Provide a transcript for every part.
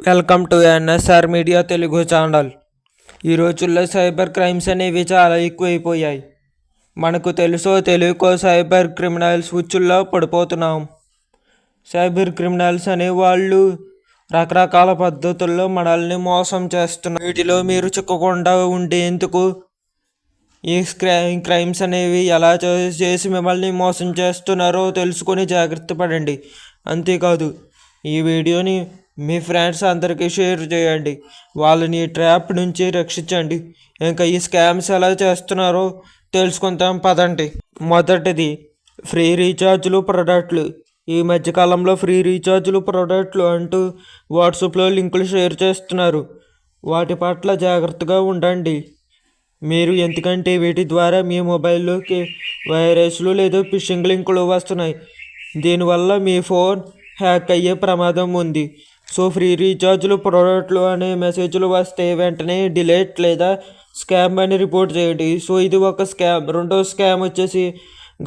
Welcome to NSR media Telugu channel. ఈ రోజుల్లో cyber crimes అనేవి చాలా ఎక్కువైపోయాయి. మనకు తెలుసో తెలియకో సైబర్ క్రిమినల్స్ ఉచ్చుల్లో పడిపోతున్నాం. సైబర్ క్రిమినల్స్ అనే వాళ్ళు రకరకాల పద్ధతుల్లో మనల్ని మోసం చేస్తున్నారు. వీటిలో మీరు చిక్కకుండా ఉండేందుకు ఈ క్రైమ్స్ అనేవి ఎలా చేసి మిమ్మల్ని మోసం చేస్తున్నారో తెలుసుకొని జాగ్రత్త పడండి. అంతేకాదు ఈ వీడియోని మీ ఫ్రెండ్స్ అందరికీ షేర్ చేయండి. వాళ్ళని ట్రాప్ నుంచి రక్షించండి. ఇంకా ఈ స్కామ్స్ ఎలా చేస్తున్నారో తెలుసుకుందాం పదండి. మొదటిది ఫ్రీ రీఛార్జ్లు ప్రోడక్ట్లు. ఈ మధ్యకాలంలో ఫ్రీ రీఛార్జ్లు ప్రోడక్ట్లు అంటూ వాట్సాప్లో లింకులు షేర్ చేస్తున్నారు. వాటి పట్ల జాగ్రత్తగా ఉండండి మీరు, ఎందుకంటే వీటి ద్వారా మీ మొబైల్లోకి వైరస్లు లేదా ఫిషింగ్ లింకులు వస్తున్నాయి. దీనివల్ల మీ ఫోన్ హ్యాక్ అయ్యే ప్రమాదం ఉంది. సో ఫ్రీ రీఛార్జ్లు ప్రోడక్ట్లు అనే మెసేజ్లు వస్తే వెంటనే డిలీట్ లేదా స్కామ్ అని రిపోర్ట్ చేయండి. సో ఇది ఒక స్కామ్. రెండో స్కామ్ వచ్చేసి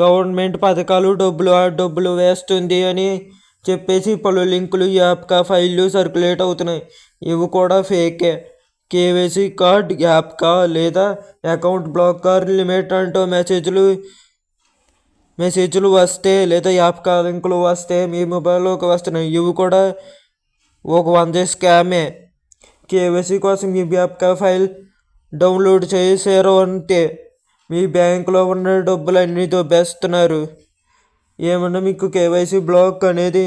గవర్నమెంట్ పథకాలు డబ్బులు వేస్తుంది అని చెప్పేసి పలు లింకులు యాప్కా ఫైళ్ళు సర్క్యులేట్ అవుతున్నాయి. ఇవి కూడా ఫేకే. కేవైసీ కార్డ్ యాప్కా లేదా అకౌంట్ బ్లాక్ కార్డ్ లిమిట్ అంటూ మెసేజ్లు వస్తే లేదా యాప్కా లింకులు వస్తే మీ మొబైల్లోకి వస్తున్నాయి. ఇవి కూడా ఒక 100 స్కామే. కేవైసీ కోసం మీ యాప్కా ఫైల్ డౌన్లోడ్ చేశారు అంటే మీ బ్యాంకులో ఉన్న డబ్బులన్నీ దొబ్బేస్తున్నారు. ఏమన్నా మీకు కేవైసీ బ్లాక్ అనేది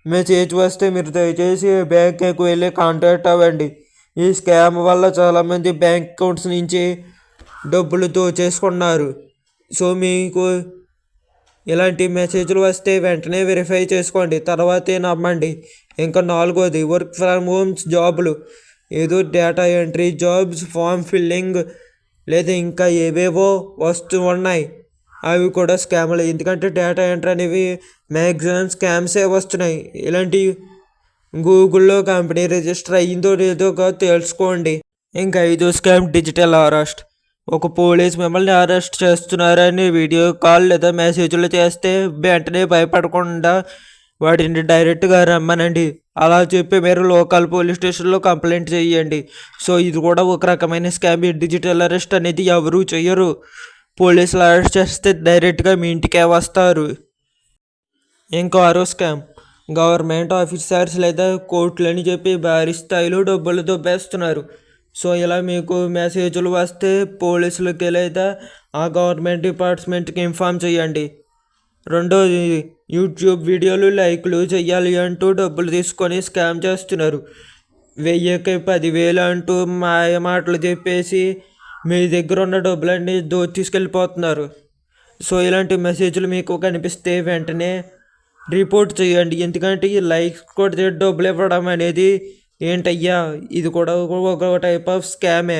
మెసేజ్ వస్తే మీరు దయచేసి బ్యాంక్కి వెళ్ళి కాంటాక్ట్ అవ్వండి. ఈ స్కామ్ వల్ల చాలామంది బ్యాంక్ అకౌంట్స్ నుంచి డబ్బులు దోచేసుకున్నారు. సో మీకు ఇలాంటి మెసేజ్లు వస్తే వెంటనే వెరిఫై చేసుకోండి, తర్వాతే నమ్మండి. ఇంకా నాలుగోది వర్క్ ఫ్రమ్ హోమ్స్ జాబులు. ఏదో data entry jobs, form filling లేదా ఇంకా ఏవేవో వస్తూ ఉన్నాయి. అవి కూడా స్కామ్లు. ఎందుకంటే డేటా ఎంట్రీ అనేవి మ్యాక్సిమం స్కామ్సే వస్తున్నాయి. ఇలాంటి గూగుల్లో కంపెనీ రిజిస్టర్ అయ్యిందో లేదో తెలుసుకోండి. ఇంకా ఐదో స్కామ్ డిజిటల్ అరెస్ట్. ఒక పోలీస్ మిమ్మల్ని అరెస్ట్ చేస్తున్నారని వీడియో కాల్ లేదా మెసేజ్లు చేస్తే వెంటనే భయపడకుండా వాటిని డైరెక్ట్గా రమ్మనండి. అలా చెప్పి మీరు లోకల్ పోలీస్ స్టేషన్లో కంప్లైంట్ చేయండి. సో ఇది కూడా ఒక రకమైన స్కామ్. డిజిటల్ అరెస్ట్ అనేది ఎవరూ చెయ్యరు. పోలీసులు అరెస్ట్ చేస్తే డైరెక్ట్గా మీ ఇంటికే వస్తారు. ఇంకో ఆరో స్కామ్ గవర్నమెంట్ ఆఫీసర్స్ లేదా కోర్టులని చెప్పి భారీ స్థాయిలో డబ్బులు దొబ్బేస్తున్నారు. సో ఇలా మీకు మెసేజ్లు వస్తే పోలీసులకి లేదా ఆ గవర్నమెంట్ డిపార్ట్మెంట్కి ఇన్ఫామ్ చేయండి. రెండోది యూట్యూబ్ వీడియోలు లైక్లు చేయాలి అంటూ డబ్బులు తీసుకొని స్కామ్ చేస్తున్నారు. 1000కి 10,000 అంటూ మాయ మాటలు చెప్పేసి మీ దగ్గర ఉన్న డబ్బులన్నీ తీసుకెళ్ళిపోతున్నారు. సో ఇలాంటి మెసేజ్లు మీకు కనిపిస్తే వెంటనే రిపోర్ట్ చేయండి. ఎందుకంటే ఈ లైక్స్ కొడితే డబ్బులు ఇవ్వడం అనేది ఏంటయ్యా, ఇది కూడా ఒక టైప్ ఆఫ్ స్కామే.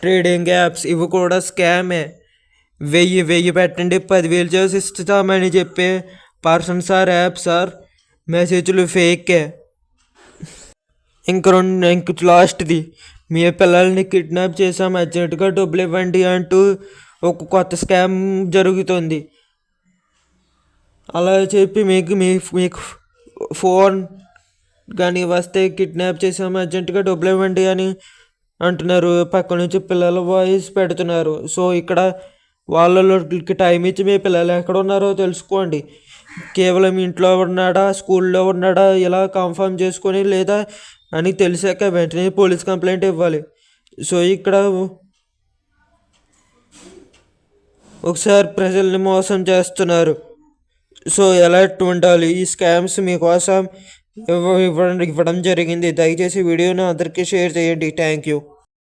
ట్రేడింగ్ యాప్స్ ఇవి కూడా స్కామే. 1000 పెట్టండి 10,000 చేసి ఇస్తామని చెప్పే పర్సన్స్ ఆర్ యాప్స్ ఆర్ మెసేజ్లు ఫేకే. ఇంక లాస్ట్ది మీ పిల్లల్ని కిడ్నాప్ చేసాం అర్జెంటుగా డబ్బులు ఇవ్వండి అంటూ ఒక కొత్త స్కామ్ జరుగుతుంది. అలా చెప్పి మీకు ఫోన్ కానీ వస్తే కిడ్నాప్ చేసాము అర్జెంటుగా డబ్బులు ఇవ్వండి అని అంటున్నారు. పక్క నుంచి పిల్లల వాయిస్ పెడుతున్నారు. సో ఇక్కడ వాళ్ళకి టైం ఇచ్చి మీ పిల్లలు ఎక్కడ ఉన్నారో తెలుసుకోండి. కేవలం ఇంట్లో ఉన్నాడా స్కూల్లో ఉన్నాడా ఇలా కన్ఫర్మ్ చేసుకొని లేదా అని తెలిసాక వెంటనే పోలీస్ కంప్లైంట్ ఇవ్వాలి. సో ఇక్కడ ఒకసారి ప్రజల్ని మోసం చేస్తున్నారు. సో అలర్ట్ ఉండాలి. ఈ స్కామ్స్ మీకోసం ఇవ్వడం జరిగింది. దయచేసి వీడియోని అందరికీ షేర్ చేయండి. Thank you.